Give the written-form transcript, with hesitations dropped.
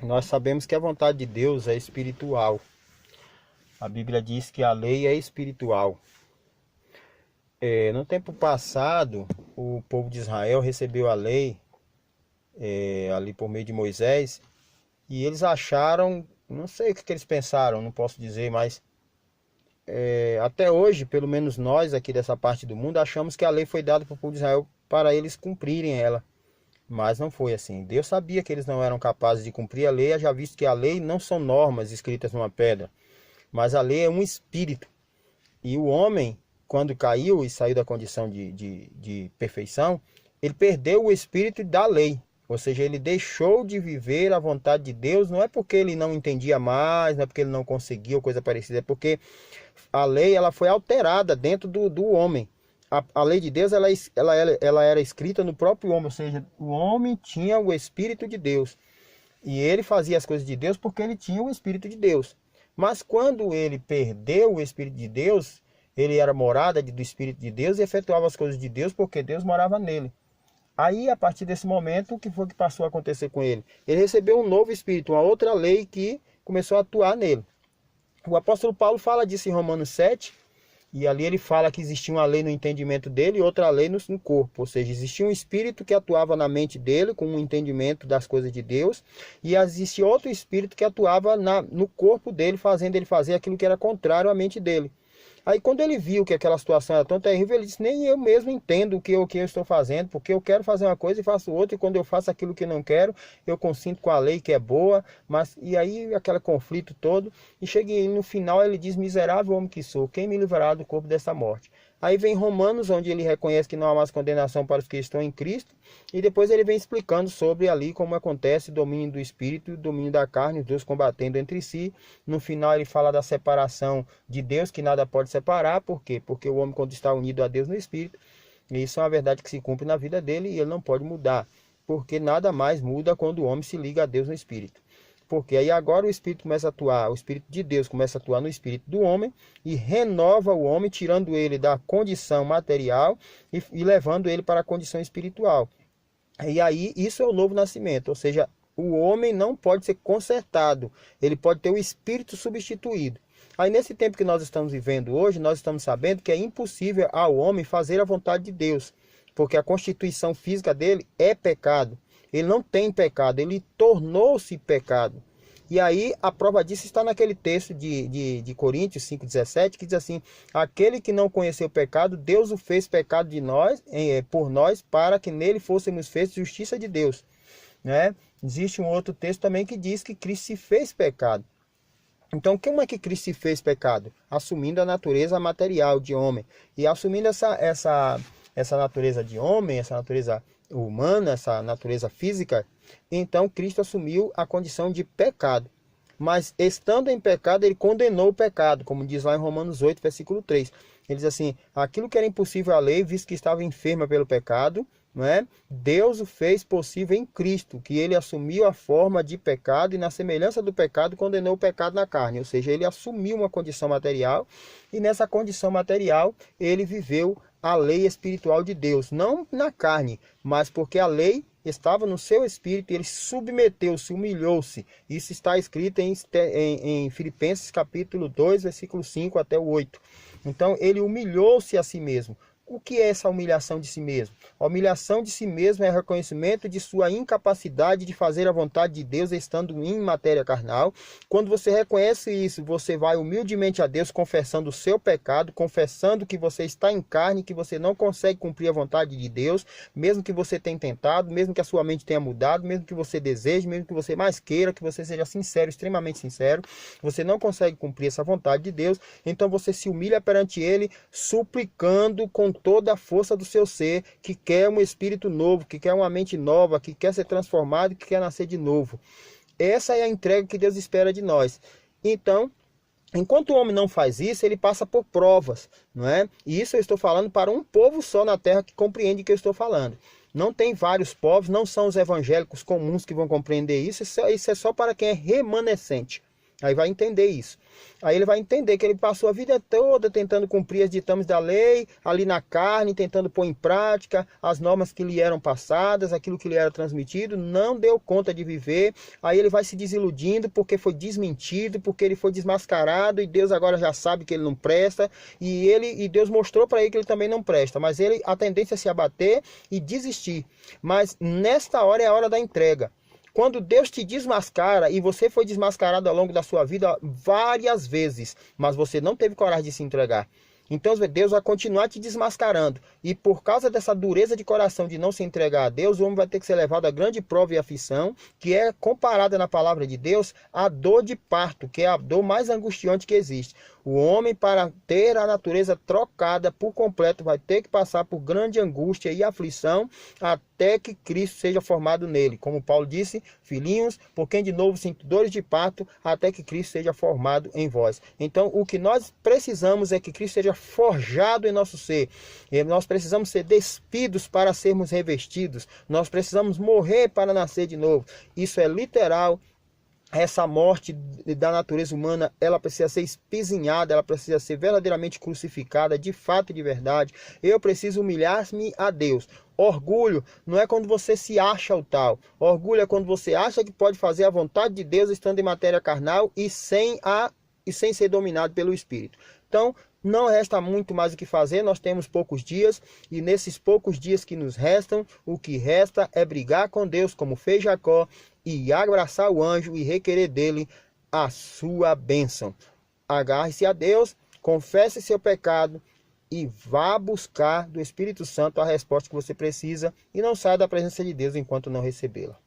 Nós sabemos que a vontade de Deus é espiritual. A Bíblia diz que a lei é espiritual. No tempo passado, o povo de Israel recebeu a lei ali por meio de Moisés, e eles acharam, não sei o que eles pensaram, não posso dizer, mas até hoje, pelo menos nós aqui dessa parte do mundo, achamos que a lei foi dada para o povo de Israel para eles cumprirem ela. Mas não foi assim. Deus sabia que eles não eram capazes de cumprir a lei, já visto que a lei não são normas escritas numa pedra, mas a lei é um espírito. E o homem, quando caiu e saiu da condição de perfeição, ele perdeu o espírito da lei. Ou seja, ele deixou de viver a vontade de Deus, não é porque ele não entendia mais, não é porque ele não conseguia ou coisa parecida, é porque a lei ela foi alterada dentro do homem. A lei de Deus ela era escrita no próprio homem, ou seja, o homem tinha o Espírito de Deus. E ele fazia as coisas de Deus porque ele tinha o Espírito de Deus. Mas quando ele perdeu o Espírito de Deus, ele era morada do Espírito de Deus e efetuava as coisas de Deus porque Deus morava nele. Aí, a partir desse momento, o que foi que passou a acontecer com ele? Ele recebeu um novo Espírito, uma outra lei que começou a atuar nele. O apóstolo Paulo fala disso em Romanos 7, e ali ele fala que existia uma lei no entendimento dele e outra lei no corpo. Ou seja, existia um espírito que atuava na mente dele com um entendimento das coisas de Deus. E existia outro espírito que atuava no corpo dele, fazendo ele fazer aquilo que era contrário à mente dele. Aí quando ele viu que aquela situação era tão terrível, ele disse, nem eu mesmo entendo o que eu estou fazendo, porque eu quero fazer uma coisa e faço outra, e quando eu faço aquilo que não quero, eu consinto com a lei que é boa, mas e aí aquele conflito todo, e cheguei no final ele diz, miserável homem que sou, quem me livrará do corpo dessa morte? Aí vem Romanos, onde ele reconhece que não há mais condenação para os que estão em Cristo, e depois ele vem explicando sobre ali como acontece o domínio do Espírito e o domínio da carne, os dois combatendo entre si. No final ele fala da separação de Deus, que nada pode separar, por quê? Porque o homem quando está unido a Deus no Espírito, e isso é uma verdade que se cumpre na vida dele e ele não pode mudar, porque nada mais muda quando o homem se liga a Deus no Espírito. Porque aí agora o Espírito começa a atuar, o Espírito de Deus começa a atuar no Espírito do homem e renova o homem, tirando ele da condição material e levando ele para a condição espiritual. E aí isso é o novo nascimento, ou seja, o homem não pode ser consertado, ele pode ter o Espírito substituído. Aí nesse tempo que nós estamos vivendo hoje, nós estamos sabendo que é impossível ao homem fazer a vontade de Deus, porque a constituição física dele é pecado. Ele não tem pecado, ele tornou-se pecado. E aí a prova disso está naquele texto de Coríntios 5,17, que diz assim, aquele que não conheceu o pecado, Deus o fez pecado de nós, por nós, para que nele fôssemos feitos justiça de Deus. Né? Existe um outro texto também que diz que Cristo se fez pecado. Então, como é que Cristo se fez pecado? Assumindo a natureza material de homem. E assumindo essa natureza de homem, essa natureza humana, essa natureza física, então Cristo assumiu a condição de pecado. Mas estando em pecado, ele condenou o pecado, como diz lá em Romanos 8, versículo 3. Ele diz assim, aquilo que era impossível à lei, visto que estava enferma pelo pecado, não é? Deus o fez possível em Cristo, que ele assumiu a forma de pecado e na semelhança do pecado condenou o pecado na carne. Ou seja, ele assumiu uma condição material e nessa condição material ele viveu a lei espiritual de Deus, não na carne, mas porque a lei estava no seu espírito, ele submeteu-se, humilhou-se. Isso está escrito em Filipenses capítulo 2, versículo 5 até o 8. Então ele humilhou-se a si mesmo. O que é essa humilhação de si mesmo? A humilhação de si mesmo é o reconhecimento de sua incapacidade de fazer a vontade de Deus estando em matéria carnal. Quando você reconhece isso, você vai humildemente a Deus confessando o seu pecado, confessando que você está em carne, que você não consegue cumprir a vontade de Deus, mesmo que você tenha tentado, mesmo que a sua mente tenha mudado, mesmo que você deseje, mesmo que você mais queira, que você seja sincero, extremamente sincero, você não consegue cumprir essa vontade de Deus, então você se humilha perante Ele, suplicando com toda a força do seu ser, que quer um espírito novo, que quer uma mente nova, que quer ser transformado, que quer nascer de novo. Essa é a entrega que Deus espera de nós. Então, enquanto o homem não faz isso, ele passa por provas, não é? E isso eu estou falando para um povo só na terra que compreende o que eu estou falando. Não tem vários povos, não são os evangélicos comuns que vão compreender isso, isso é só para quem é remanescente. Aí vai entender isso. Aí ele vai entender que ele passou a vida toda tentando cumprir os ditames da lei, ali na carne, tentando pôr em prática as normas que lhe eram passadas, aquilo que lhe era transmitido, não deu conta de viver. Aí ele vai se desiludindo porque foi desmentido, porque ele foi desmascarado e Deus agora já sabe que ele não presta, e Deus mostrou para ele que ele também não presta, mas a tendência é se abater e desistir. Mas nesta hora é a hora da entrega. Quando Deus te desmascara, e você foi desmascarado ao longo da sua vida várias vezes, mas você não teve coragem de se entregar. Então Deus vai continuar te desmascarando. E por causa dessa dureza de coração de não se entregar a Deus, o homem vai ter que ser levado a grande prova e aflição, que é comparada na palavra de Deus à dor de parto, que é a dor mais angustiante que existe. O homem, para ter a natureza trocada por completo, vai ter que passar por grande angústia e aflição até que Cristo seja formado nele. Como Paulo disse, filhinhos, por quem de novo sinto dores de parto, até que Cristo seja formado em vós. Então, o que nós precisamos é que Cristo seja forjado em nosso ser. E nós precisamos ser despidos para sermos revestidos. Nós precisamos morrer para nascer de novo. Isso é literal. Essa morte da natureza humana, ela precisa ser espizinhada, ela precisa ser verdadeiramente crucificada, de fato e de verdade. Eu preciso humilhar-me a Deus. Orgulho não é quando você se acha o tal. Orgulho é quando você acha que pode fazer a vontade de Deus estando em matéria carnal e sem ser dominado pelo Espírito. Então, não resta muito mais o que fazer, nós temos poucos dias, e nesses poucos dias que nos restam, o que resta é brigar com Deus, como fez Jacó, e abraçar o anjo e requerer dele a sua bênção. Agarre-se a Deus, confesse seu pecado e vá buscar do Espírito Santo a resposta que você precisa, e não saia da presença de Deus enquanto não recebê-la.